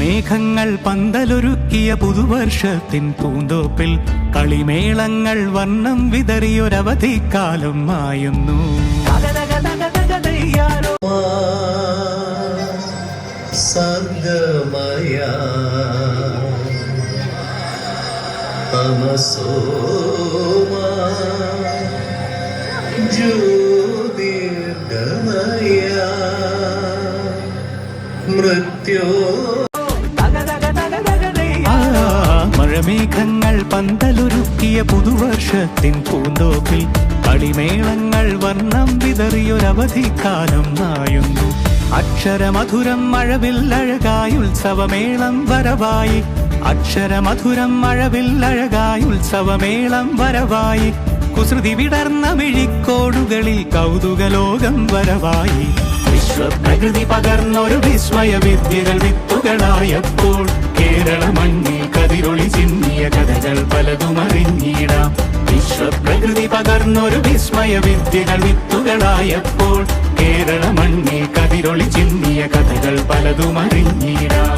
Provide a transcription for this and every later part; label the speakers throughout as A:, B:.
A: മഴമേഘങ്ങൾ പന്തലൊരുക്കിയ പുതുവർഷത്തിൻ പൂന്തോപ്പിൽ കളിമേളങ്ങൾ വർണ്ണം വിതറിയൊരവധിക്കാലം മായുന്നു.
B: സർഗമയ തമസോമാ ജ്യോതിർഗമയ മൃത്യോ.
A: മഴമേഘങ്ങൾ പന്തലൊരുക്കിയ പുതുവർഷത്തിൻ പൂന്തോപ്പിൽ കളിമേളങ്ങൾ വർണ്ണം വിതറിയൊരവധിക്കാലം മായുന്നു. അക്ഷരമധുരം മഴവില്ലഴകായി ഉത്സവമേളം വരവായി. അക്ഷരമധുരം മഴവില്ലഴകായി ഉത്സവമേളം വരവായി. കുസൃതി വിടർന്ന മിഴിക്കോടുകളിൽ കൗതുകലോകം വരവായി. വിശ്വപ്രകൃതി പകർന്നൊരു വിസ്മയ വിദ്യകൾ വിത്തുകളായപ്പോൾ കേരള മണ്ണിൽ കതിരൊളി ചിന്നിയ കഥകൾ പലതും അറിഞ്ഞിടാം. വിശ്വപ്രകൃതി പകർന്നൊരു വിസ്മയ വിദ്യകൾ വിത്തുകളായപ്പോൾ കേരള മണ്ണിൽ കതിരൊളി ചിന്നിയ കഥകൾ പലതും അറിഞ്ഞിടാം.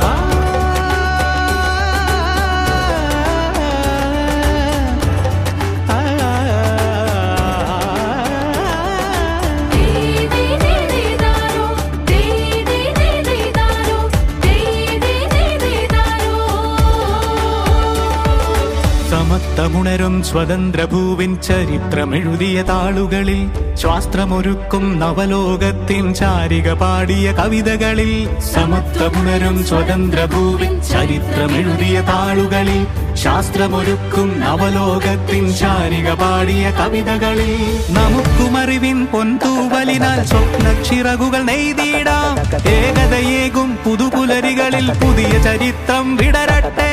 A: സമത്വമുണരും സ്വതന്ത്രഭൂവിൻ ചരിത്രമെഴുതിയ താളുകളിൽ ശാസ്ത്രമൊരുക്കും നവലോകത്തിൻ ചാരിക പാടിയ കവിതകളിൽ. സമത്വമുണരും സ്വതന്ത്രഭൂവിൻ ചരിത്രമെഴുതിയ താളുകളിൽ ശാസ്ത്രമൊരുക്കും നവലോകത്തിൻ ചാരിക പാടിയ കവിതകളിൽ. നമുക്കുമറിവിൻ പൊൻതൂവലിനാൽ സ്വപ്നച്ചിറകുകൾ നെയ്തിടാം. ഏകതയേകും പുതുപുലരികളിൽ പുതിയ ചരിത്രം വിടരട്ടെ.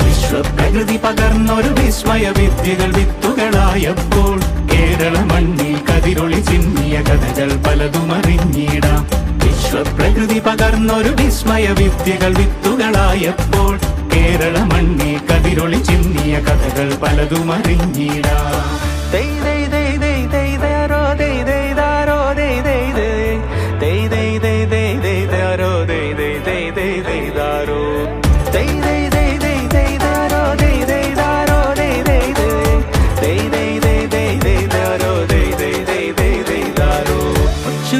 A: വിശ്വപ്രകൃതി പകർന്നൊരു വിസ്മയ വിദ്യകൾ വിത്തുകളായപ്പോൾ കേരള മണ്ണിൽ കതിരൊളി ചിന്നിയ കഥകൾ പലതും അറിഞ്ഞിടാം. വിശ്വപ്രകൃതി പകർന്നൊരു വിസ്മയ വിദ്യകൾ വിത്തുകളായപ്പോൾ കേരള മണ്ണിൽ കതിരൊളി ചിന്നിയ കഥകൾ പലതും അറിഞ്ഞിടാം.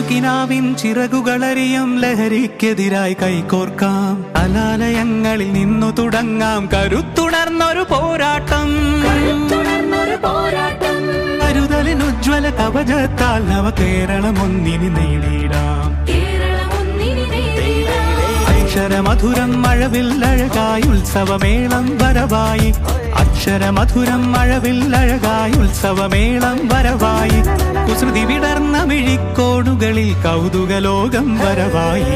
A: കിനാവിൻ ചിറകുകളറിയും ലഹരിക്കെതിരായി കൈകോർക്കാം. അലാലയങ്ങളിൽ നിന്നു തുടങ്ങാം കരുത്തുണർന്നൊരു പോരാട്ടം. കരുതലിനുജ്വല കവചത്താൽ നവ കേരളം ഒന്നിനി നേടിയിടാം. അക്ഷരമധുരം മഴവില്ലഴകായി ഉത്സവമേളം വരവായി. അക്ഷരമധുരം മഴവില്ലഴകായി ഉത്സവമേളം വരവായി. കുസൃതി വിടർന്ന മിഴിക്കോടുകളിൽ കൗതുകലോകം വരവായി.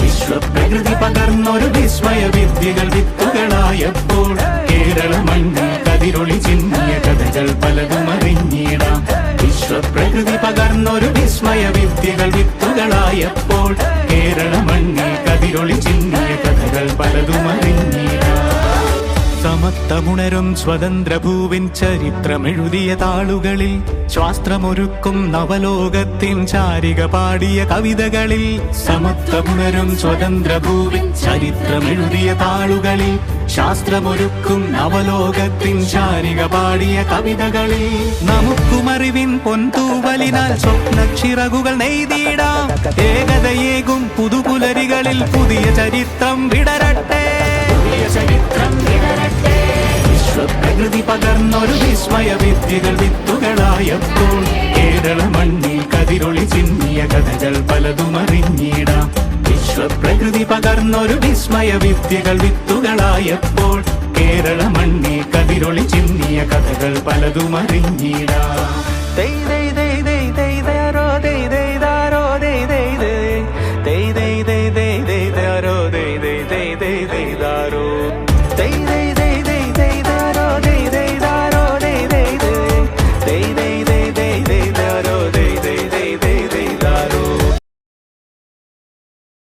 A: വിശ്വപ്രകൃതി പകർന്നൊരു വിസ്മയ വിദ്യകൾ വിത്തുകളായപ്പോൾ കേരള മണ്ണിൽ കതിരൊളി ചിന്നിയ കഥകൾ പലതും അറിഞ്ഞിടാം. വിശ്വപ്രകൃതി പകർന്നൊരു വിസ്മയ വിദ്യകൾ വിത്തുകളായപ്പോൾ കേരള മണ്ണിൽ കതിരൊളി ചിന്നിയ കഥകൾ പലതും അറിഞ്ഞിടാം. സമത്വമുണരും സ്വതന്ത്രഭൂവിൻ ചരിത്രമെഴുതിയ താളുകളിൽ ശാസ്ത്രമൊരുക്കും നവലോകത്തിൻ ചാരിക പാടിയ കവിതകളിൽ. സമത്വമുണരും സ്വതന്ത്രഭൂവിൻ ചരിത്രമെഴുതിയ താളുകളിൽ ശാസ്ത്രമൊരുക്കും നവലോകത്തിൻ ചാരിക പാടിയ കവിതകളിൽ. നമുക്കുമറിവിൻ പൊൻതൂവലിനാൽ സ്വപ്നച്ചിറകുകൾ നെയ്തിടാം. ഏകതയേകും പുതുപുലരികളിൽ പുതിയ ചരിത്രം വിടരട്ടെ. വിശ്വപ്രകൃതി പകർന്നൊരു വിസ്മയ വിദ്യകൾ വിത്തുകളായപ്പോൾ കേരള മണ്ണിൽ കതിരൊളി ചിന്നിയ കഥകൾ പലതും അറിഞ്ഞിടാം. വിശ്വപ്രകൃതി പകർന്നൊരു വിസ്മയ വിദ്യകൾ വിത്തുകളായപ്പോൾ കേരള മണ്ണിൽ കതിരൊളി ചിന്നിയ കഥകൾ പലതും അറിഞ്ഞിടാം.